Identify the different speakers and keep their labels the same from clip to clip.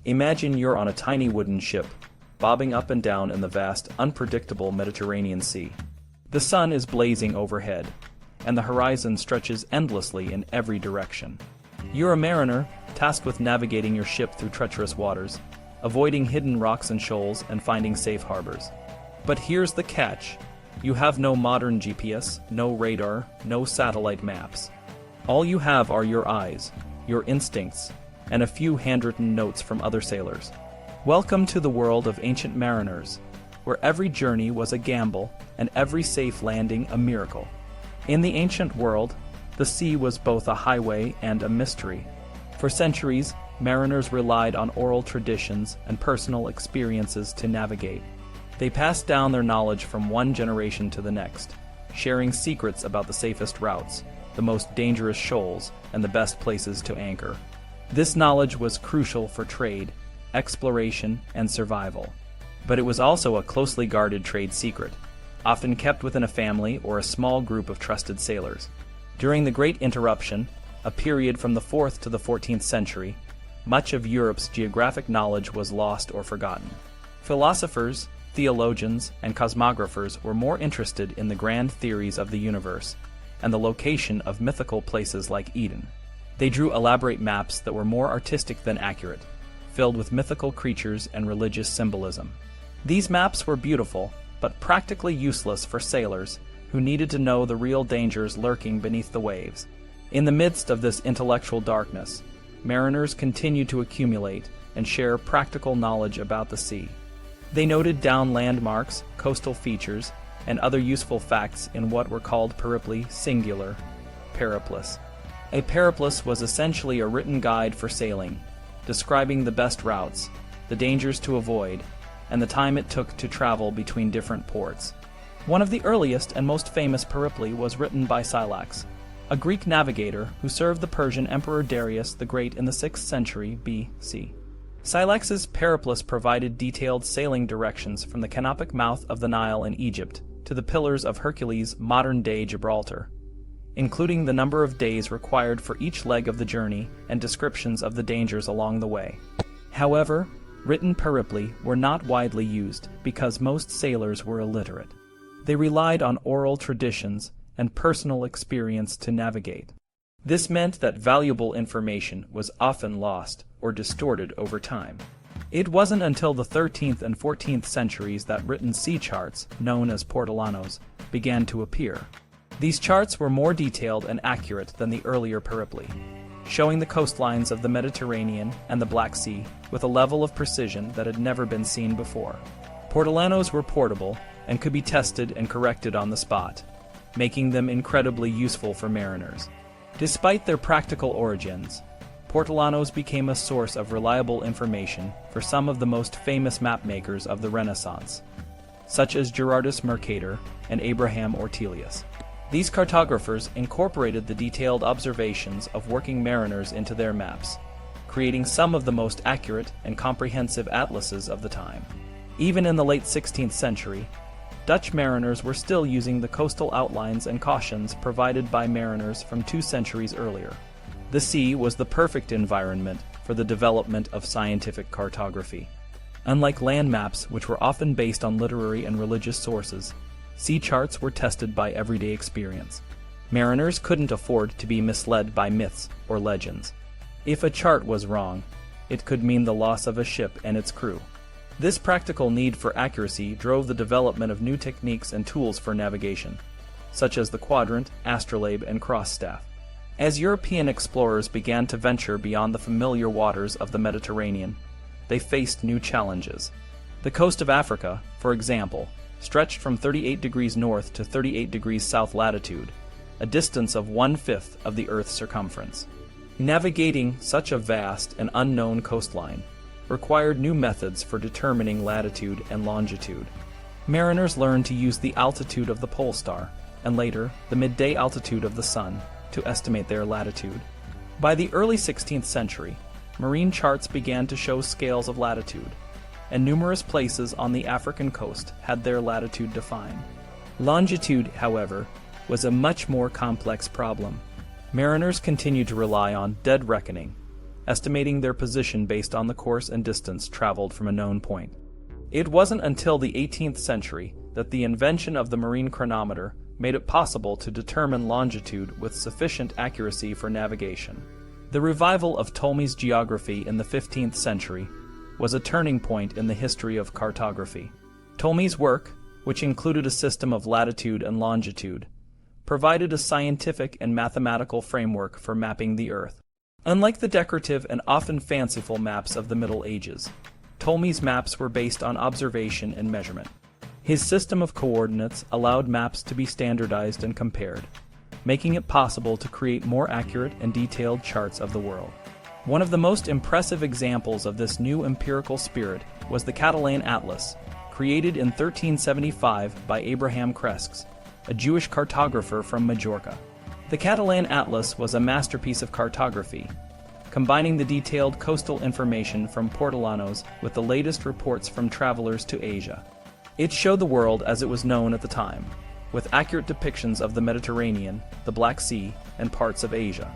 Speaker 1: Imagine you're on a tiny wooden ship, bobbing up and down in the vast, unpredictable Mediterranean Sea. The sun is blazing overhead, and the horizon stretches endlessly in every direction. You're a mariner, tasked with navigating your ship through treacherous waters, avoiding hidden rocks and shoals, and finding safe harbors. But here's the catch. You have no modern GPS, no radar, no satellite maps. All you have are your eyes, your instincts, and a few handwritten notes from other sailors. Welcome to the world of ancient mariners, where every journey was a gamble and every safe landing a miracle. In the ancient world, the sea was both a highway and a mystery. For centuries, mariners relied on oral traditions and personal experiences to navigate. They passed down their knowledge from one generation to the next, sharing secrets about the safest routes, the most dangerous shoals, and the best places to anchor. This knowledge was crucial for trade, exploration, and survival. But it was also a closely guarded trade secret, often kept within a family or a small group of trusted sailors. During the Great Interruption, a period from the 4th to the 14th century, much of Europe's geographic knowledge was lost or forgotten. Philosophers, theologians, and cosmographers were more interested in the grand theories of the universe and the location of mythical places like Eden. They drew elaborate maps that were more artistic than accurate, filled with mythical creatures and religious symbolism. These maps were beautiful, but practically useless for sailors who needed to know the real dangers lurking beneath the waves. In the midst of this intellectual darkness, mariners continued to accumulate and share practical knowledge about the sea. They noted down landmarks, coastal features, and other useful facts in what were called peripli, singular, periplis. A periplis was essentially a written guide for sailing, describing the best routes, the dangers to avoid, and the time it took to travel between different ports. One of the earliest and most famous peripli was written by Scylax, a Greek navigator who served the Persian Emperor Darius the Great in the 6th century BC. Scylax's periplis provided detailed sailing directions from the canopic mouth of the Nile in Egypt to the Pillars of Hercules' modern-day Gibraltar, including the number of days required for each leg of the journey and descriptions of the dangers along the way. However, written peripli were not widely used because most sailors were illiterate. They relied on oral traditions and personal experience to navigate. This meant that valuable information was often lost or distorted over time. It wasn't until the 13th and 14th centuries that written sea charts, known as portolanos, began to appear. These charts were more detailed and accurate than the earlier peripli, showing the coastlines of the Mediterranean and the Black Sea with a level of precision that had never been seen before. Portolanos were portable and could be tested and corrected on the spot, making them incredibly useful for mariners. Despite their practical origins, portolanos became a source of reliable information for some of the most famous mapmakers of the Renaissance, such as Gerardus Mercator and Abraham Ortelius. These cartographers incorporated the detailed observations of working mariners into their maps, creating some of the most accurate and comprehensive atlases of the time. Even in the late 16th century, Dutch mariners were still using the coastal outlines and cautions provided by mariners from 2 centuries earlier. The sea was the perfect environment for the development of scientific cartography. Unlike land maps, which were often based on literary and religious sources, sea charts were tested by everyday experience. Mariners couldn't afford to be misled by myths or legends. If a chart was wrong, it could mean the loss of a ship and its crew. This practical need for accuracy drove the development of new techniques and tools for navigation, such as the quadrant, astrolabe, and cross staff. As European explorers began to venture beyond the familiar waters of the Mediterranean, they faced new challenges. The coast of Africa, for example, stretched from 38 degrees north to 38 degrees south latitude, a distance of 1/5 of the Earth's circumference. Navigating such a vast and unknown coastline required new methods for determining latitude and longitude. Mariners learned to use the altitude of the pole star, and later, the midday altitude of the sun, to estimate their latitude. By the early 16th century, marine charts began to show scales of latitude, and numerous places on the African coast had their latitude defined. Longitude, however, was a much more complex problem. Mariners continued to rely on dead reckoning, estimating their position based on the course and distance traveled from a known point. It wasn't until the 18th century that the invention of the marine chronometer made it possible to determine longitude with sufficient accuracy for navigation. The revival of Ptolemy's geography in the 15th century was a turning point in the history of cartography. Ptolemy's work, which included a system of latitude and longitude, provided a scientific and mathematical framework for mapping the Earth. Unlike the decorative and often fanciful maps of the Middle Ages, Ptolemy's maps were based on observation and measurement. His system of coordinates allowed maps to be standardized and compared, making it possible to create more accurate and detailed charts of the world. One of the most impressive examples of this new empirical spirit was the Catalan Atlas, created in 1375 by Abraham Cresques, a Jewish cartographer from Majorca. The Catalan Atlas was a masterpiece of cartography, combining the detailed coastal information from portolanos with the latest reports from travelers to Asia. It showed the world as it was known at the time, with accurate depictions of the Mediterranean, the Black Sea, and parts of Asia.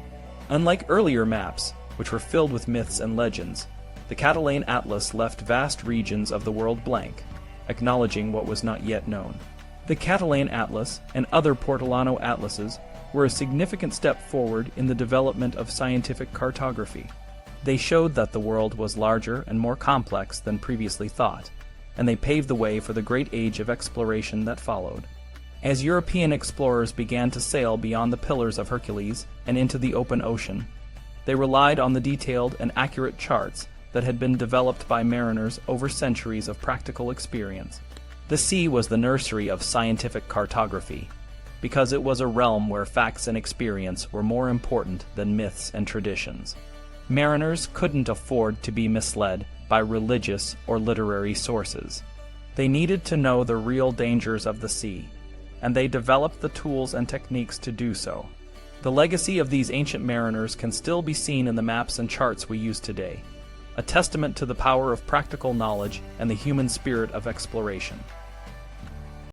Speaker 1: Unlike earlier maps, which were filled with myths and legends, the Catalan Atlas left vast regions of the world blank, acknowledging what was not yet known. The Catalan Atlas and other portolano atlases were a significant step forward in the development of scientific cartography. They showed that the world was larger and more complex than previously thought, and they paved the way for the great age of exploration that followed. As European explorers began to sail beyond the Pillars of Hercules and into the open ocean, they relied on the detailed and accurate charts that had been developed by mariners over centuries of practical experience. The sea was the nursery of scientific cartography, because it was a realm where facts and experience were more important than myths and traditions. Mariners couldn't afford to be misled by religious or literary sources. They needed to know the real dangers of the sea, and they developed the tools and techniques to do so. The legacy of these ancient mariners can still be seen in the maps and charts we use today, a testament to the power of practical knowledge and the human spirit of exploration.